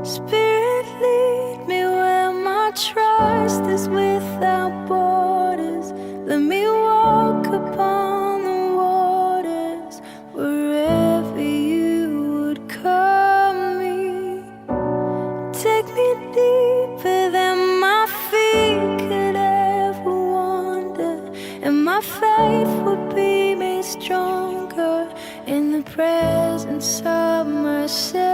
Spirit, lead me where my trust is without borders. Let me walk upon the waters wherever you would call me. Take me deeper than my feet could ever wander, and my faith will be made stronger in the presence of myself.